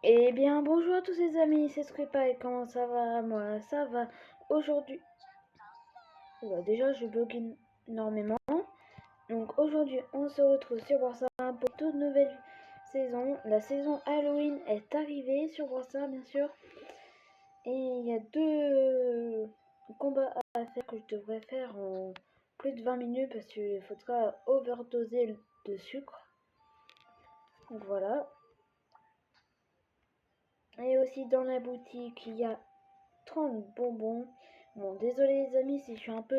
Eh bien, bonjour à tous les amis, c'est Scripa et comment ça va? Moi, ça va. Aujourd'hui, déjà, je bug énormément. Donc, aujourd'hui, on se retrouve sur Warzone pour toute nouvelle saison. La saison Halloween est arrivée sur Warzone, bien sûr. Et il y a deux combats à faire que je devrais faire en plus de 20 minutes parce qu'il faudra overdoser de sucre. Donc, voilà. Et aussi, dans la boutique, il y a 30 bonbons. Bon, désolé les amis si je suis un peu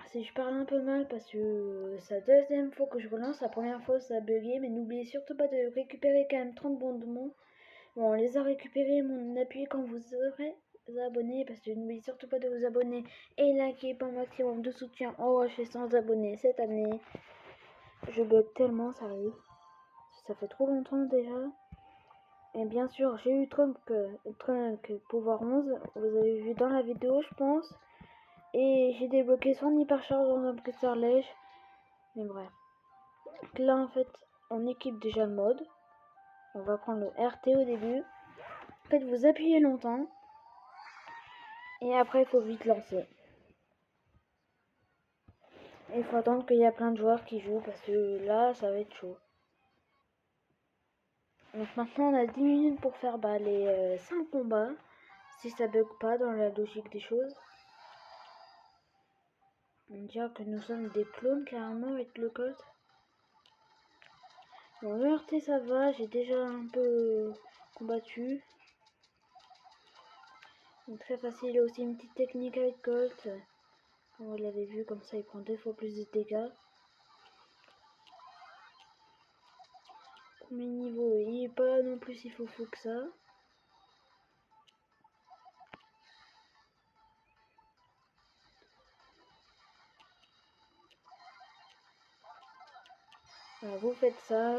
si je parle un peu mal parce que c'est la deuxième fois que je relance. La première fois ça a bugué, mais n'oubliez surtout pas de récupérer quand même 30 bonbons. Bon, on les a récupérés, mais on appuie quand vous aurez abonné parce que n'oubliez surtout pas de vous abonner et liker pour un maximum de soutien. Oh, je suis 100 abonnés cette année. Je bug tellement, sérieux. Ça fait trop longtemps déjà. Et bien sûr, j'ai eu Trunk pouvoir 11. Vous avez vu dans la vidéo, je pense. Et j'ai débloqué son hypercharge dans un blesseur lège. Mais bref. Donc là, en fait, on équipe déjà le mode. On va prendre le RT au début. En fait, vous appuyez longtemps. Et après, il faut vite lancer. Et il faut attendre qu'il y a plein de joueurs qui jouent. Parce que là, ça va être chaud. Donc maintenant, on a 10 minutes pour faire les 5 combats. Si ça bug pas dans la logique des choses. On dirait que nous sommes des clones carrément avec le code. Bon, le RT ça va, j'ai déjà un peu combattu. Donc, très facile, il y a aussi une petite technique avec Colt. Comme vous l'avez vu, comme ça il prend 2 fois plus de dégâts. Premier niveau, il est pas non plus si fou que ça. Voilà, vous faites ça.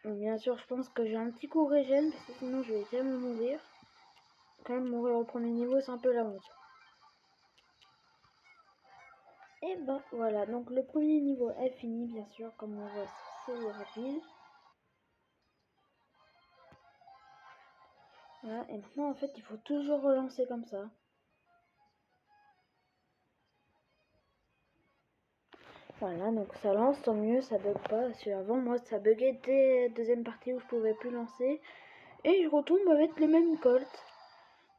Donc, bien sûr, je pense que j'ai un petit coup régène, parce que sinon je vais jamais mourir. Quand même, mourir au premier niveau, c'est un peu la honte. Et ben voilà, donc le premier niveau est fini, bien sûr, comme on voit, c'est rapide. Voilà, et maintenant en fait il faut toujours relancer comme ça. Voilà, donc ça lance, tant mieux, ça bug pas. Parce que avant moi ça buguait dès la deuxième partie où je pouvais plus lancer. Et je retombe avec le même Colt.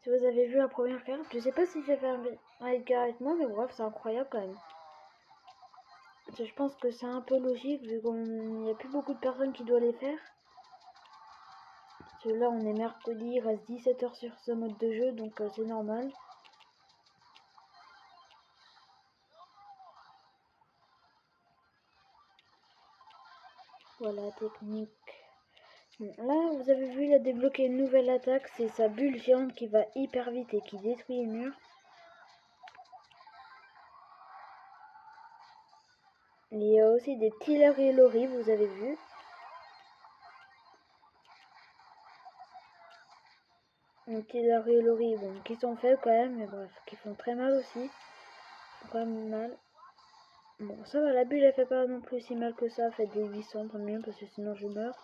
Si vous avez vu la première carte, je sais pas si j'ai fait un Edgar avec moi, mais bref, c'est incroyable quand même. Je pense que c'est un peu logique vu qu'il n'y a plus beaucoup de personnes qui doivent les faire. Parce que là on est mercredi, il reste 17 heures sur ce mode de jeu, donc c'est normal. Voilà, technique. Bon, là, vous avez vu, il a débloqué une nouvelle attaque. C'est sa bulle géante qui va hyper vite et qui détruit les murs. Il y a aussi des Tiller et Lori, vous avez vu. Les Tiller et Lori, bon, qui sont faibles quand même, mais bref, qui font très mal aussi. Ils font quand même mal. Bon, ça va, la bulle, elle fait pas non plus si mal que ça. Faites des 800 tant mieux, parce que sinon je meurs.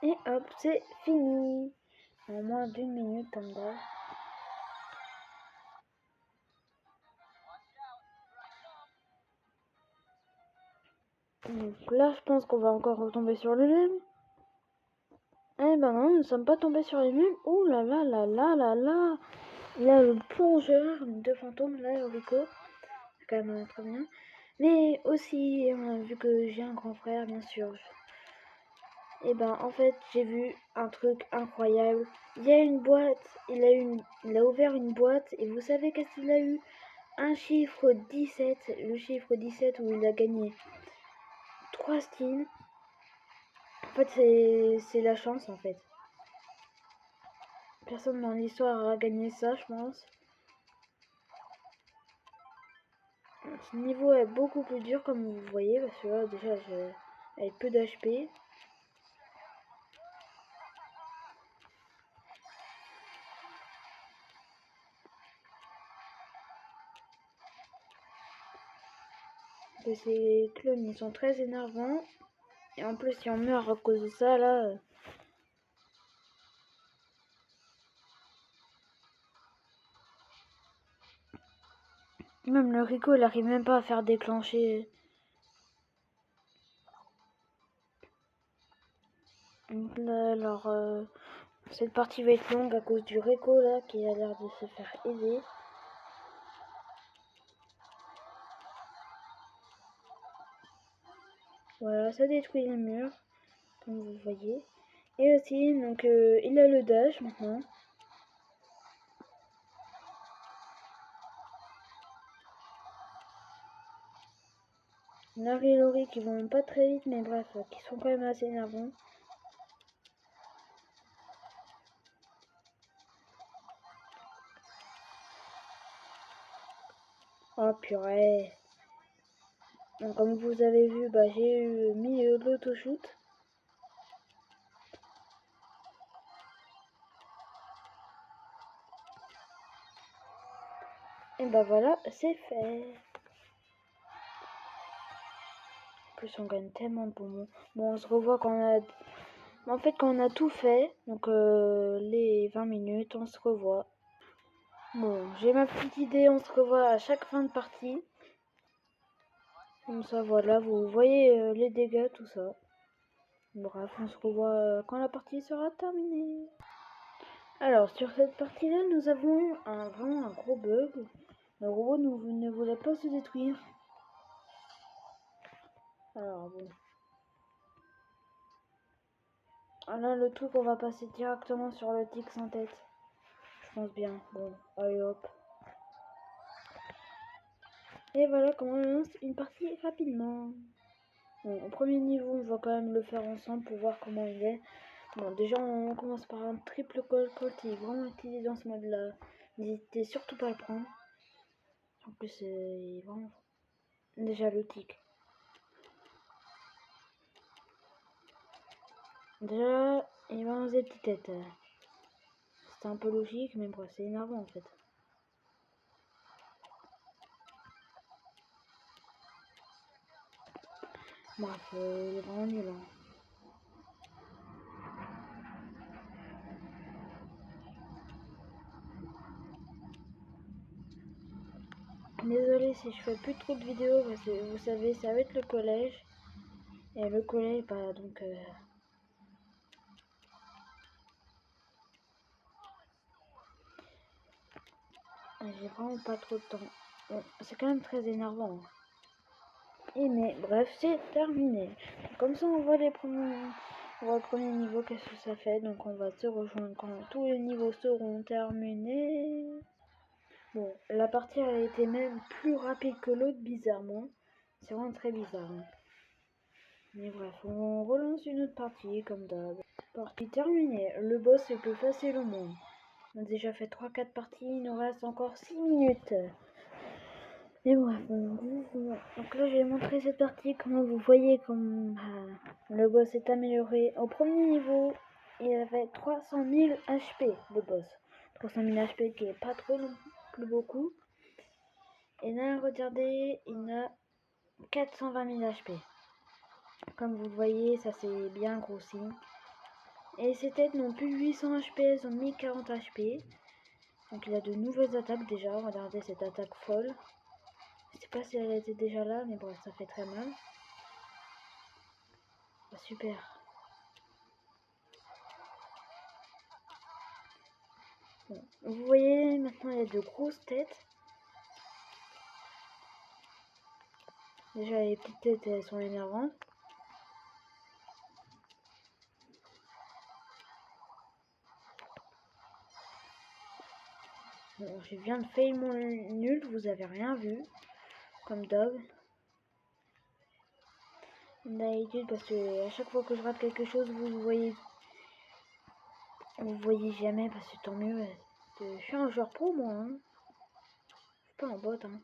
Et hop, c'est fini. En moins d'une minute, comme d'hab. Donc là, je pense qu'on va encore retomber sur le même. Eh ben non, nous ne sommes pas tombés sur les mêmes. Ouh là là là là là là. Là, le plongeur de fantômes, là, Rico. C'est quand même très bien. Mais aussi, vu que j'ai un grand frère, bien sûr. Et ben, en fait, j'ai vu un truc incroyable. Il y a une boîte. Il a ouvert une boîte. Et vous savez qu'est-ce qu'il a eu? Un chiffre 17. Le chiffre 17 où il a gagné 3 skins. En fait, c'est la chance, en fait. Personne dans l'histoire a gagné ça, je pense. Ce niveau est beaucoup plus dur comme vous voyez parce que là déjà j'ai avec peu d'HP. que ces clones ils sont très énervants. Et en plus si on meurt à cause de ça là... Même le Rico il arrive même pas à faire déclencher. Donc là, alors cette partie va être longue à cause du Rico là qui a l'air de se faire aider. Voilà, ça détruit les murs, comme vous voyez. Et aussi, donc il a le dash maintenant. Nari et Lori qui vont pas très vite, mais bref, qui sont quand même assez énervants. Oh purée. Donc, comme vous avez vu, bah, j'ai mis l'autoshoot. Et bah voilà, c'est fait. En plus, on gagne tellement de bonbons. Bon, on se revoit quand on a... En fait, quand on a tout fait, donc les 20 minutes, on se revoit. Bon, j'ai ma petite idée, on se revoit à chaque fin de partie. Comme ça, voilà, vous voyez les dégâts, tout ça. Bref, on se revoit quand la partie sera terminée. Alors, sur cette partie-là, nous avons eu vraiment un gros bug. Le robot ne voulait pas se détruire. Alors, bon. Là, le truc, on va passer directement sur le tic sans tête. Je pense bien. Bon, allez hop. Et voilà comment on lance une partie rapidement. Bon, au premier niveau, on va quand même le faire ensemble pour voir comment il est. Bon, déjà, on commence par un triple call qui est vraiment utilisé dans ce mode-là. N'hésitez surtout pas à le prendre. En plus, il est vraiment... Déjà, le tic. Déjà, il va enlever petite tête. C'est un peu logique, mais bref, c'est énervant en fait. Bref, il est vraiment nul. Hein. Désolée si je fais plus trop de vidéos parce que vous savez, ça va être le collège. Et le collège, bah donc... j'ai vraiment pas trop de temps. Bon, c'est quand même très énervant. Hein. Et mais bref, c'est terminé. Comme ça, on voit les premiers... On voit le premier niveau, qu'est-ce que ça fait. Donc on va se rejoindre quand tous les niveaux seront terminés. Bon, la partie a été même plus rapide que l'autre, bizarrement. C'est vraiment très bizarre. Hein. Mais bref, on relance une autre partie, comme d'hab. Partie terminée. Le boss est le plus facile au monde. On a déjà fait 3-4 parties, il nous reste encore 6 minutes. Mais bref, donc là j'ai montré cette partie, comment vous voyez comme le boss est amélioré. Au premier niveau, il avait 300 000 HP, le boss. 300 000 HP qui est pas trop non plus beaucoup. Et là, regardez, il a 420 000 HP. Comme vous le voyez, ça c'est bien grossi. Et ses têtes n'ont plus 800 HP, elles ont mis 40 HP. Donc il a de nouvelles attaques déjà, regardez cette attaque folle. Je sais pas si elle était déjà là, mais bon, ça fait très mal. Ah, super. Bon. Vous voyez, maintenant il y a de grosses têtes. Déjà les petites têtes, elles sont énervantes. Bon, je viens de fail mon nul, vous avez rien vu. Comme d'hab. D'habitude, parce que à chaque fois que je rate quelque chose, vous voyez jamais, parce que tant mieux. Je suis un joueur pro, moi. Hein. Je suis pas un bot. Hein.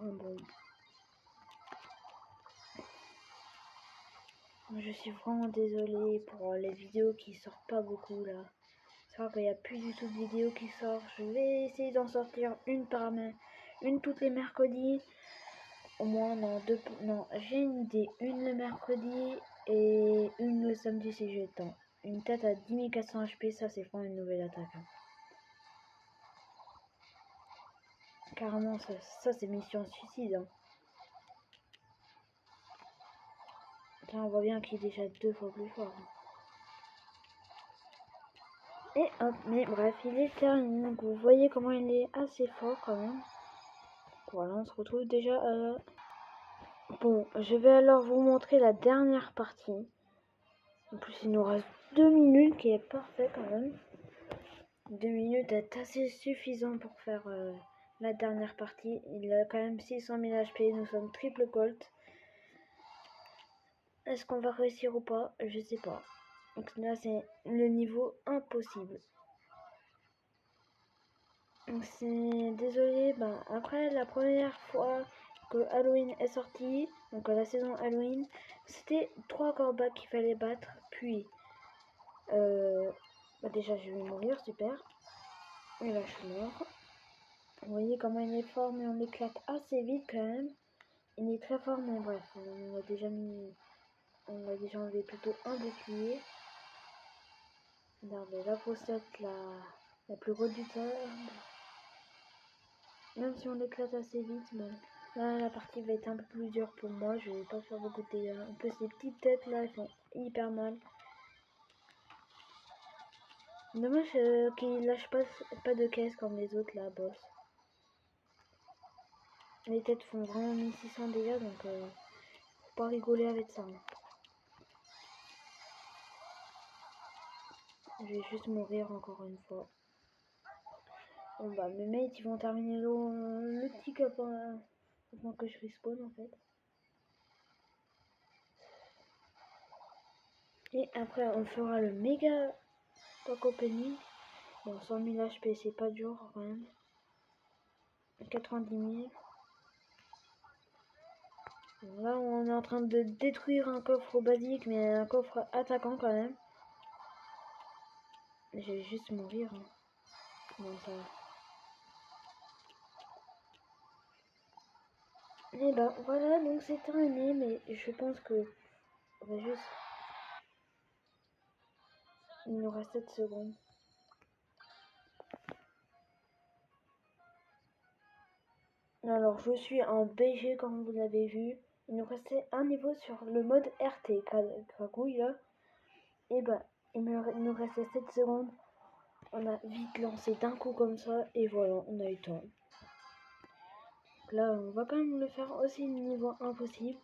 Bon. Je suis vraiment désolée pour les vidéos qui sortent pas beaucoup là. C'est vrai qu'il n'y a plus du tout de vidéos qui sortent. Je vais essayer d'en sortir une par une toutes les mercredis. Au moins, non, deux, non, j'ai une idée. Une le mercredi et une le samedi si j'ai le temps. Une tête à 10 400 HP, ça c'est vraiment une nouvelle attaque. Hein. Carrément, ça c'est mission suicide. Hein. Là, on voit bien qu'il est déjà 2 fois plus fort. Hein. Et hop, mais bref, il est terminé. Donc vous voyez comment il est assez fort quand même. Voilà, on se retrouve déjà à la... Bon, je vais alors vous montrer la dernière partie. En plus, il nous reste 2 minutes, qui est parfait quand même. 2 minutes est assez suffisant pour faire la dernière partie. Il a quand même 600 000 HP, nous sommes triple Colt. Est-ce qu'on va réussir ou pas? Je sais pas. Donc là, c'est le niveau impossible. Donc c'est désolé, ben, après la première fois que Halloween est sorti, donc la saison Halloween, c'était 3 corbacs qu'il fallait battre, puis bah déjà je vais mourir, super. Et là je suis mort. Vous voyez comment il est fort, mais on l'éclate assez vite quand même. Il est très fort, mais bref, on a déjà enlevé plutôt un bouclier. Regardez, la fossette la plus redoutable. Même si on l'éclate assez vite, mais là la partie va être un peu plus dure pour moi. Je vais pas faire beaucoup de dégâts. En plus, les petites têtes là, elles font hyper mal. Dommage qu'ils lâchent pas de caisse comme les autres là, boss. Les têtes font vraiment 1600 dégâts, donc faut pas rigoler avec ça. Hein. Je vais juste mourir encore une fois. Bon bah mes mates ils vont terminer le tic avant que je respawn en fait. Et après on fera le méga pack opening. Bon 100 000 HP c'est pas dur quand même. 90 000. Bon, là on est en train de détruire un coffre basique mais un coffre attaquant quand même. Je vais juste mourir. Hein. Comment ça va. Et bah voilà, donc c'est terminé, mais je pense que on va juste... Il nous reste 7 secondes. Alors je suis en BG comme vous l'avez vu. Il nous restait un niveau sur le mode RT, cracouille là. Et bah il nous restait 7 secondes. On a vite lancé d'un coup comme ça et voilà, on a eu le temps. Donc là on va quand même le faire aussi niveau impossible.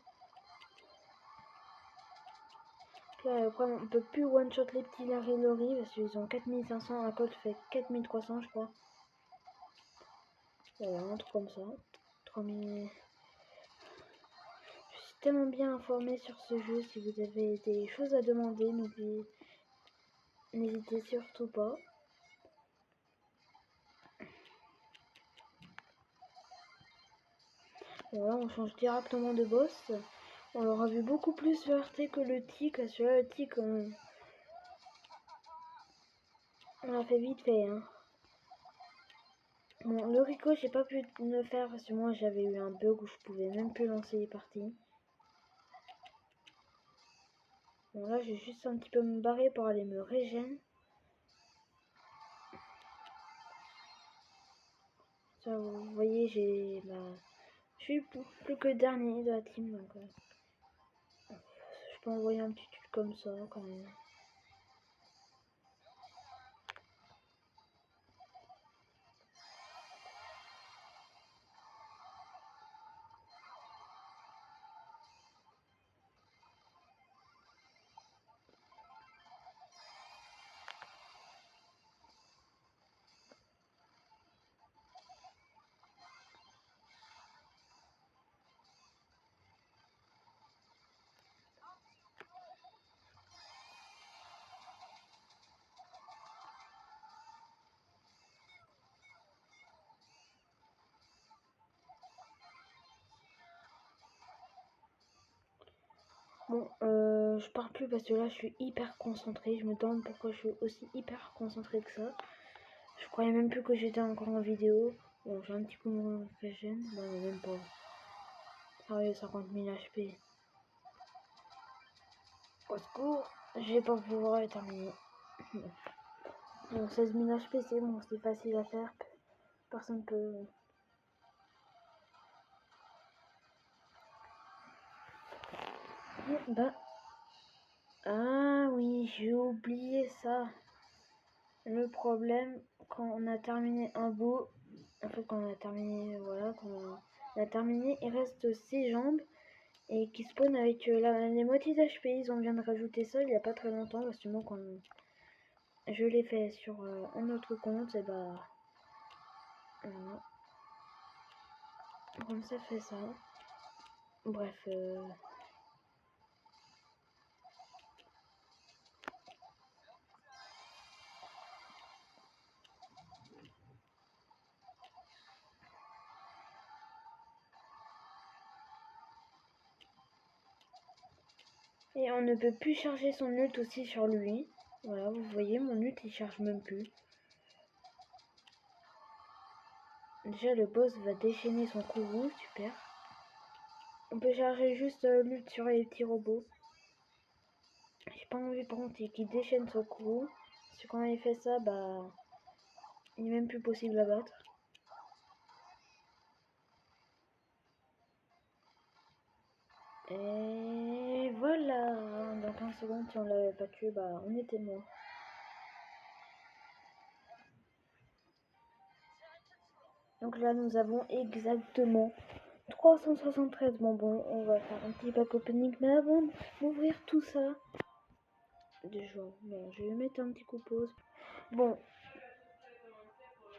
Là, on peut plus one shot les petits Larry Lori parce qu'ils ont 4500, un Colt fait 4300 je crois. Voilà, un truc comme ça. 3000. Je suis tellement bien informé sur ce jeu. Si vous avez des choses à demander, n'hésitez surtout pas. Voilà, on change directement de boss. On l'aura vu beaucoup plus heurté que le tic. Celui-là, le tic, on l'a fait vite fait. Hein. Bon, le Rico, j'ai pas pu le faire parce que moi j'avais eu un bug où je pouvais même plus lancer les parties. Bon, là, j'ai juste un petit peu me barrer pour aller me régénérer. Ça, vous voyez, je suis plus que dernier de la team, donc je peux envoyer un petit truc comme ça quand même. Bon, je parle plus parce que là je suis hyper concentré. Je me demande pourquoi je suis aussi hyper concentré que ça. Je croyais même plus que j'étais encore en vidéo. Bon, j'ai un petit coup de régène. Non, mais même pas. Sérieux, 50 000 HP. Au secours, je vais pas pouvoir terminer. Donc 16 000 HP, c'est bon, c'est facile à faire. Personne peut... Bah... Ah oui, j'ai oublié ça. Le problème, quand on a terminé un bout... En fait, quand on a terminé... Voilà, quand on a terminé, il reste 6 jambes. Et qui spawn avec les moitiés d'HP. Ils ont bien de rajouter ça il n'y a pas très longtemps. Parce que moi, quand je l'ai fait sur un autre compte, et bah... comme ça fait ça. Bref. Et on ne peut plus charger son ult aussi sur lui. Voilà, vous voyez, mon ult il charge même plus. Déjà le boss va déchaîner son courroux, super. On peut charger juste l'ult sur les petits robots. J'ai pas envie par contre qu'il déchaîne son courroux. Parce que quand il fait ça, bah... il est même plus possible à battre. Et voilà. Dans 15 secondes, si on l'avait pas tué, bah on était mort. Donc là, nous avons exactement 373 bonbons. On va faire un petit pack opening. Mais avant d'ouvrir tout ça... Déjà, bon, je vais mettre un petit coup pause. Bon.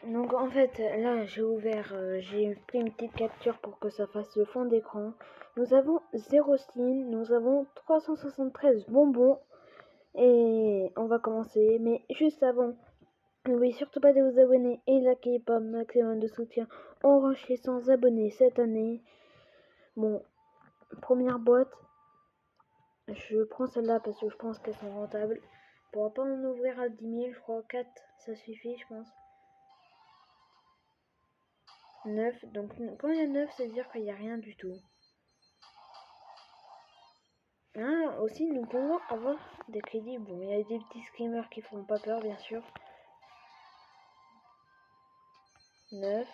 Donc en fait, là, j'ai ouvert... j'ai pris une petite capture pour que ça fasse le fond d'écran. Nous avons 0 skin. Nous avons 373 bonbons. Et on va commencer. Mais juste avant... N'oubliez surtout pas de vous abonner et liker pour un maximum de soutien. On rush les 100 abonnés cette année. Bon, première boîte. Je prends celle-là parce que je pense qu'elles sont rentables. On pourra pas en ouvrir à 10 000, je crois. 4, ça suffit, je pense. 9, donc quand il y a 9, ça veut dire qu'il n'y a rien du tout. Ah, aussi, nous pouvons avoir des crédits. Bon, il y a des petits screamers qui font pas peur, bien sûr. 9.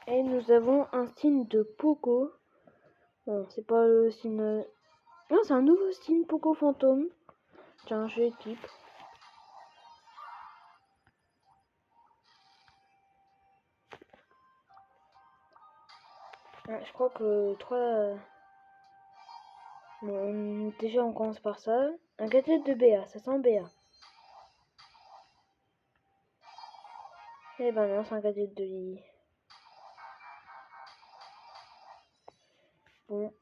Et nous avons un skin de Poco. Bon, c'est pas le skin... Non, c'est un nouveau skin Poco Fantôme. Tiens, je l'équipe. Ouais, je crois que 3... Bon, déjà on commence par ça. Un gadget de BA, ça sent BA. Eh ben non, c'est un gadget de Lily. Bon.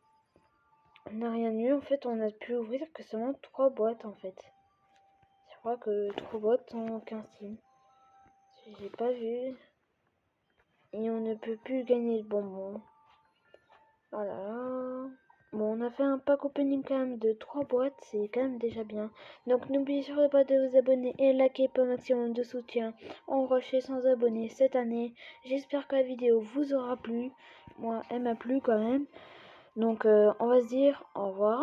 On n'a rien eu, en fait on a pu ouvrir que seulement 3 boîtes en fait. Je crois que 3 boîtes en 15 teams. J'ai pas vu. Et on ne peut plus gagner le bonbon. Voilà. Bon, on a fait un pack opening quand même de 3 boîtes, c'est quand même déjà bien. Donc n'oubliez surtout pas de vous abonner et liker pour un maximum de soutien. On rush les 100 abonnés cette année. J'espère que la vidéo vous aura plu. Moi, elle m'a plu quand même. Donc on va se dire au revoir.